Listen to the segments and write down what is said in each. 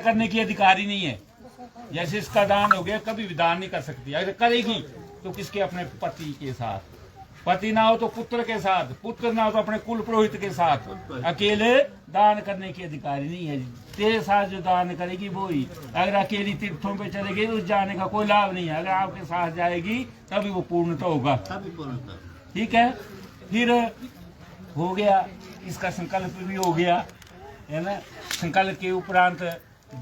करने की अधिकारी नहीं है। जैसे इसका दान हो गया, कभी भी दान नहीं कर सकती। अगर करेगी तो किसके, अपने पति के साथ, पति ना हो तो पुत्र के साथ, पुत्र ना हो तो अपने कुल पुरोहित के साथ। अकेले दान करने की अधिकारी नहीं है। तेरे साथ जो दान करेगी वो ही। अगर अकेली तीर्थों पे चलेगी तो जाने का कोई लाभ नहीं है। अगर आपके साथ जाएगी तभी वो पूर्णता होगा। ठीक है, फिर हो गया, इसका संकल्प भी हो गया, है ना। संकल्प के उपरांत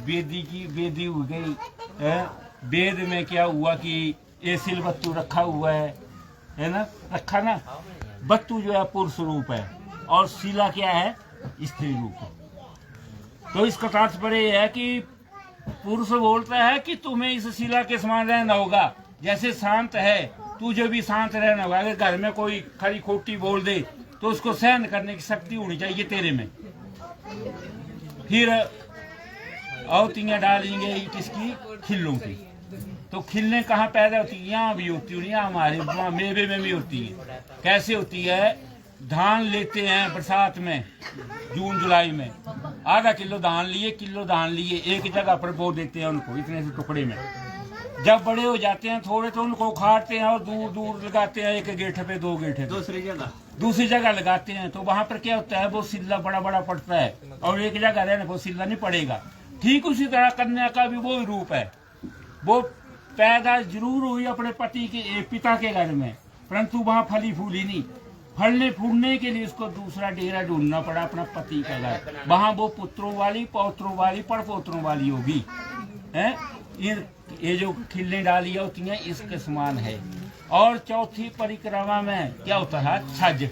वेदी हो गई है। वेद में क्या हुआ कि ये सिल बत्तू रखा हुआ है ना, रखा ना। बत्तू जो है पुरुष रूप है और शिला क्या है, स्त्री रूप है। तो इसका तात्पर्य है कि पुरुष बोलता है कि तुम्हें इस शिला के समान रहना होगा। जैसे शांत है, तुझे भी शांत रहना होगा। अगर घर में कोई खरी खोटी बोल दे तो उसको सहन करने की शक्ति होनी चाहिए तेरे में। फिर अवतियाँ डालेंगे किसकी, खिल्लों की। तो खिलने कहाँ पैदा होती है, यहाँ भी होती है, यहाँ हमारे मेवे में भी होती है। कैसे होती है, धान लेते हैं बरसात में, जून जुलाई में, आधा किलो धान लिए, किलो धान लिए, एक जगह पर बो देते हैं उनको इतने से टुकड़े में। जब बड़े हो जाते हैं थोड़े तो उनको उखाड़ते हैं और दूर दूर लगाते हैं, एक गेठे पे, दो गेठे, दूसरी जगह लगाते हैं। तो वहां पर क्या होता है, वो सिल्ला बड़ा बड़ा पड़ता है और एक जगह रहने को सिल्ला नहीं पड़ेगा। ठीक उसी तरह कन्या का भी वो रूप है। वो पैदा जरूर हुई अपने पति के पिता के घर में, परंतु वहां फली फूली नहीं। फलने फूलने के लिए उसको दूसरा डेरा ढूंढना पड़ा, अपना पति का घर। वहां वो पुत्रों वाली, पौत्रों वाली, पड़पोत्रों वाली होगी। है ये जो खिलने डाली होती हैं इसके समान है। और चौथी परिक्रमा में क्या होता है, छज।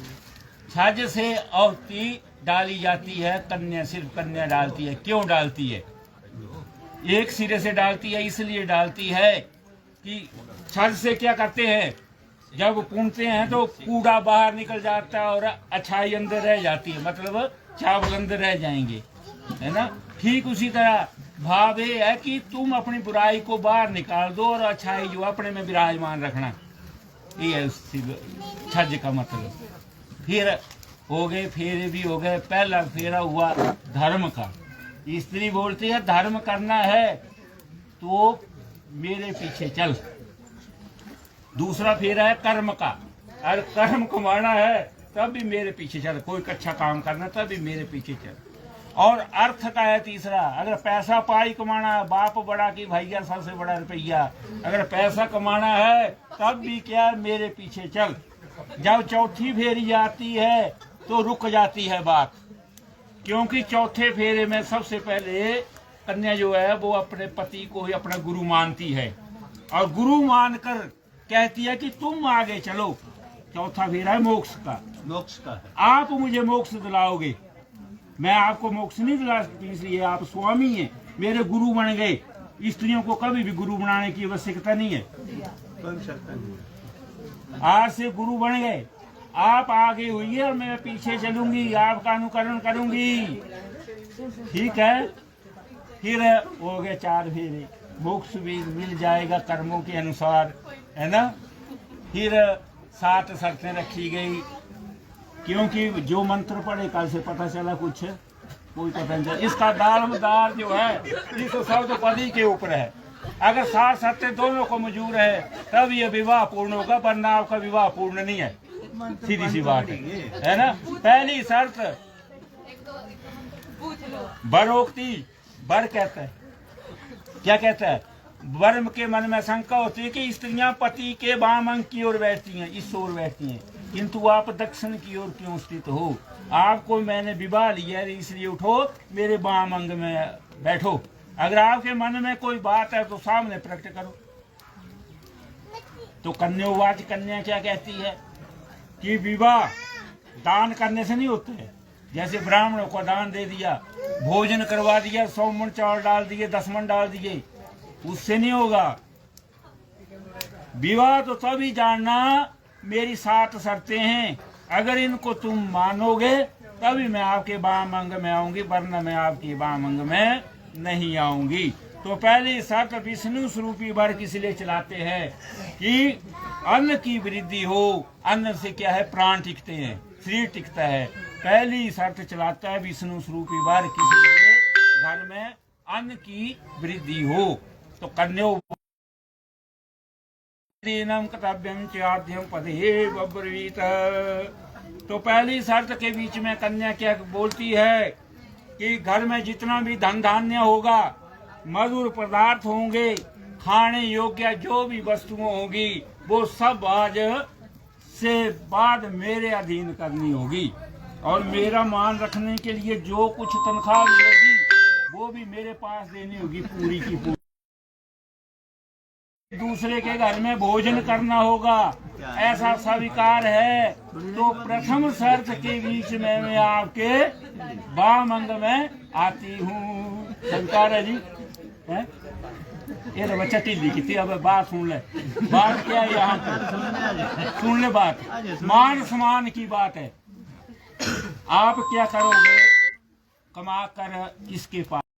छज से अवती डाली जाती है। कन्या, सिर्फ कन्या डालती है। क्यों डालती है, एक सिरे से डालती है, इसलिए डालती है कि छज से क्या करते हैं, जब पूनते हैं तो कूड़ा बाहर निकल जाता है और अच्छाई अंदर रह जाती है, मतलब चावल अंदर रह जाएंगे, है ना। ठीक उसी तरह भाव ये है कि तुम अपनी बुराई को बाहर निकाल दो और अच्छाई जो अपने में विराजमान रखना। ये है छज का मतलब। फिर हो गए, फेरे भी हो गए। पहला फेरा हुआ धर्म का। स्त्री बोलती है धर्म करना है तो मेरे पीछे चल। दूसरा फेरा है कर्म का। अगर कर्म कमाना है तब भी मेरे पीछे चल। कोई अच्छा काम करना तब भी मेरे पीछे चल। और अर्थ का है तीसरा। अगर पैसा पाई कमाना है, बाप बड़ा की भैया सबसे बड़ा रुपया। अगर पैसा कमाना है तब भी क्या, मेरे पीछे चल। जब चौथी फेरी आती है तो रुक जाती है बात, क्योंकि चौथे फेरे में सबसे पहले कन्या जो है वो अपने पति को ही अपना गुरु मानती है और गुरु मानकर कहती है कि तुम आगे चलो। चौथा फेरा है मोक्ष का। मोक्ष का है, आप मुझे मोक्ष दिलाओगे। मैं आपको मोक्ष नहीं दिला सकती, इसलिए आप स्वामी हैं, मेरे गुरु बन गए। स्त्रियों को कभी भी गुरु बनाने की आवश्यकता नहीं है। आज से गुरु बन गए, आप आगे हुई है और मैं पीछे चलूंगी, आपका अनुकरण करूंगी। ठीक है, फिर हो गए 4 फेरे। मोक्ष भी मिल जाएगा कर्मों के अनुसार, है ना। फिर 7 शर्तें रखी गई, क्योंकि जो मंत्र पढ़े कल से पता चला कुछ कोई पता नहीं चला। इसका दारोमदार जो है इस शब्द पति के ऊपर है। अगर 7 शर्तें दोनों को मंजूर है तब ये विवाह पूर्ण होगा, वरना आपका विवाह पूर्ण नहीं है। सीधी सी बात है ना। पहली शर्त बरोक्ति। बर कहता है, क्या कहता है, वर्म के मन में शंका होती है कि स्त्रियां पति के वाम अंग की ओर बैठती हैं, इस ओर बैठती हैं, किंतु आप दक्षिण की ओर क्यों स्थित हो। आपको मैंने विवाह लिया है, इसलिए उठो मेरे वाम अंग में बैठो। अगर आपके मन में कोई बात है तो सामने प्रकट करो। तो कन्यावाच, कन्या क्या कहती है कि विवाह दान करने से नहीं होते है। जैसे ब्राह्मणों को दान दे दिया, भोजन करवा दिया, 100 मन चावल डाल दिए, 10 मन डाल दिए, उससे नहीं होगा। विवाह तो तभी जानना, मेरी 7 शर्तें हैं, अगर इनको तुम मानोगे तभी मैं आपके वाम अंग में आऊंगी, वरना मैं आपके वाम अंग में नहीं आऊंगी। तो पहली शर्त विष्णु स्वरूपी वर्ग इसलिए चलाते हैं कि अन्न की वृद्धि हो। अन्न से क्या है, प्राण टिकते हैं, शरीर टिकता है। पहली शर्त चलाता है विष्णु स्वरूपी वर्ग, किसी घर में अन्न की वृद्धि हो। तो कन्यो दीनम कर्तव्यम चाद्यम पदे बब्रवीत। तो पहली शर्त के बीच में कन्या क्या बोलती है कि घर में जितना भी धन धान्य होगा, मधुर पदार्थ होंगे, खाने योग्य जो भी वस्तुएं होगी, वो सब आज से बाद मेरे अधीन करनी होगी। और मेरा मान रखने के लिए जो कुछ तनख्वाह मिलेगी वो भी मेरे पास देनी होगी पूरी की पूरी। दूसरे के घर में भोजन करना होगा, ऐसा स्वीकार है। तो प्रथम शर्त के बीच में मैं आपके वामंग में आती हूँ। स्वीकार है जी? है? ये तो बच्चा टिल्ली की थी। अब बात सुन ले। बात क्या है यहाँ पर? सुन ले बात। मान सम्मान की बात है। आप क्या करोगे? कमा कर किसके पास